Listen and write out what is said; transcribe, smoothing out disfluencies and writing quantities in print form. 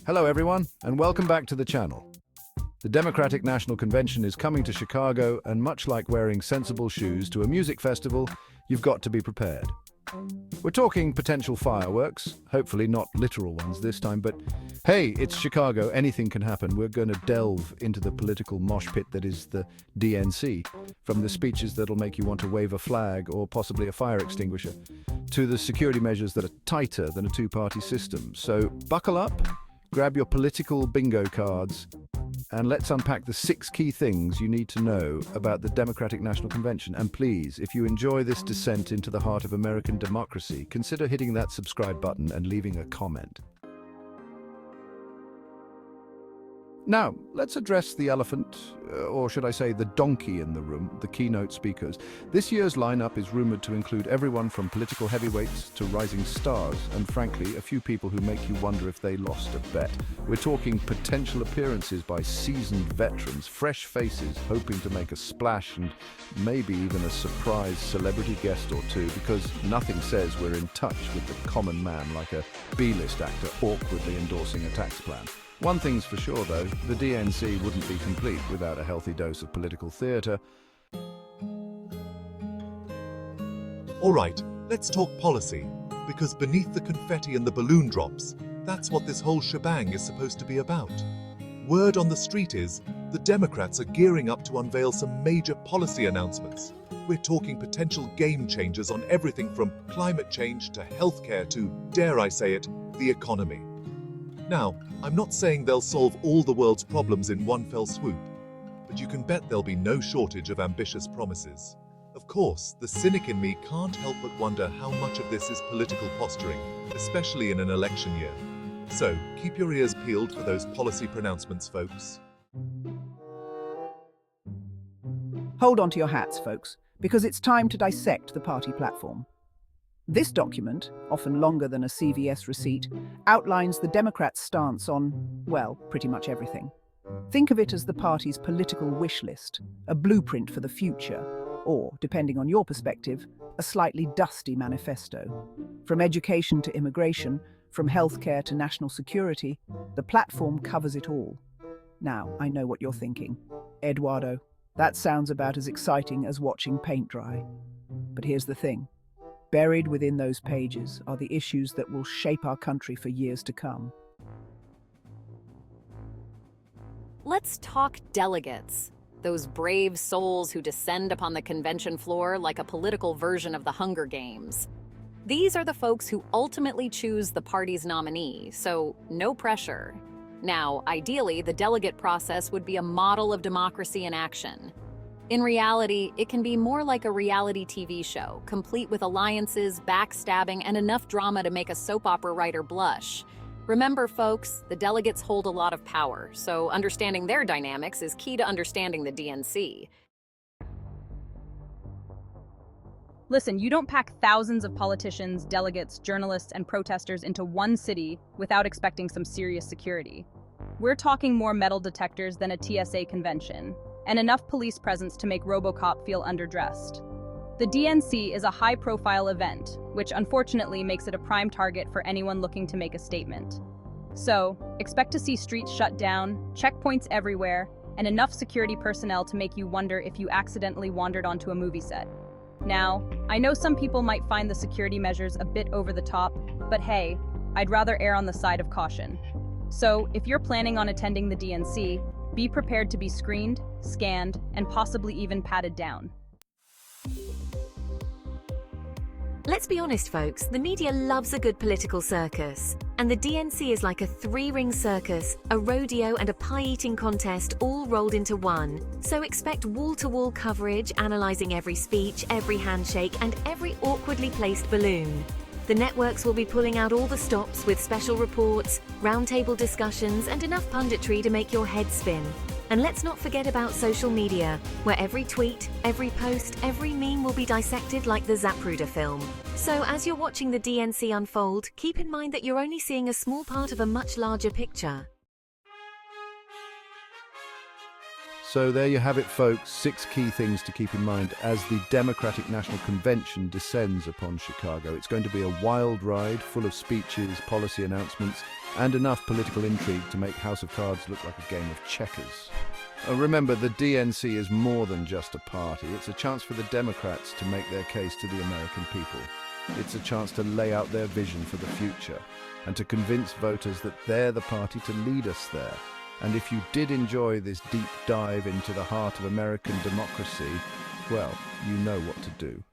Hello everyone, and welcome back to the channel. The Democratic National Convention is coming to Chicago, and much like wearing sensible shoes to a music festival, you've got to be prepared. We're talking potential fireworks, hopefully not literal ones this time, but hey, it's Chicago, anything can happen. We're going to delve into the political mosh pit that is the DNC, from the speeches that'll make you want to wave a flag or possibly a fire extinguisher, to the security measures that are tighter than a two-party system. So buckle up, grab your political bingo cards, and let's unpack the 6 key things you need to know about the Democratic National Convention. And please, if you enjoy this descent into the heart of American democracy, consider hitting that subscribe button and leaving a comment. Now, let's address the elephant, or should I say the donkey in the room, the keynote speakers. This year's lineup is rumored to include everyone from political heavyweights to rising stars, and frankly, a few people who make you wonder if they lost a bet. We're talking potential appearances by seasoned veterans, fresh faces hoping to make a splash, and maybe even a surprise celebrity guest or two, because nothing says we're in touch with the common man like a B-list actor awkwardly endorsing a tax plan. One thing's for sure, though, the DNC wouldn't be complete without a healthy dose of political theatre. All right, let's talk policy, because beneath the confetti and the balloon drops, that's what this whole shebang is supposed to be about. Word on the street is, the Democrats are gearing up to unveil some major policy announcements. We're talking potential game changers on everything from climate change to healthcare to, dare I say it, the economy. Now, I'm not saying they'll solve all the world's problems in one fell swoop, but you can bet there'll be no shortage of ambitious promises. Of course, the cynic in me can't help but wonder how much of this is political posturing, especially in an election year. So, keep your ears peeled for those policy pronouncements, folks. Hold on to your hats, folks, because it's time to dissect the party platform. This document, often longer than a CVS receipt, outlines the Democrats' stance on, well, pretty much everything. Think of it as the party's political wish list, a blueprint for the future, or, depending on your perspective, a slightly dusty manifesto. From education to immigration, from healthcare to national security, the platform covers it all. Now, I know what you're thinking. Eduardo, that sounds about as exciting as watching paint dry. But here's the thing. Buried within those pages are the issues that will shape our country for years to come. Let's talk delegates, those brave souls who descend upon the convention floor like a political version of the Hunger Games. These are the folks who ultimately choose the party's nominee, so no pressure. Now, ideally, the delegate process would be a model of democracy in action. In reality, it can be more like a reality TV show, complete with alliances, backstabbing, and enough drama to make a soap opera writer blush. Remember, folks, the delegates hold a lot of power, so understanding their dynamics is key to understanding the DNC. Listen, you don't pack thousands of politicians, delegates, journalists, and protesters into one city without expecting some serious security. We're talking more metal detectors than a TSA convention, and enough police presence to make RoboCop feel underdressed. The DNC is a high-profile event, which unfortunately makes it a prime target for anyone looking to make a statement. So, expect to see streets shut down, checkpoints everywhere, and enough security personnel to make you wonder if you accidentally wandered onto a movie set. Now, I know some people might find the security measures a bit over the top, but hey, I'd rather err on the side of caution. So, if you're planning on attending the DNC, be prepared to be screened, scanned, and possibly even patted down. Let's be honest, folks, the media loves a good political circus. And the DNC is like a 3-ring circus, a rodeo and a pie-eating contest all rolled into one. So expect wall-to-wall coverage, analysing every speech, every handshake, and every awkwardly placed balloon. The networks will be pulling out all the stops with special reports, roundtable discussions, and enough punditry to make your head spin. And let's not forget about social media, where every tweet, every post, every meme will be dissected like the Zapruder film. So as you're watching the DNC unfold, keep in mind that you're only seeing a small part of a much larger picture. So there you have it, folks. 6 key things to keep in mind as the Democratic National Convention descends upon Chicago. It's going to be a wild ride full of speeches, policy announcements, and enough political intrigue to make House of Cards look like a game of checkers. Remember, the DNC is more than just a party. It's a chance for the Democrats to make their case to the American people. It's a chance to lay out their vision for the future and to convince voters that they're the party to lead us there. And if you did enjoy this deep dive into the heart of American democracy, well, you know what to do.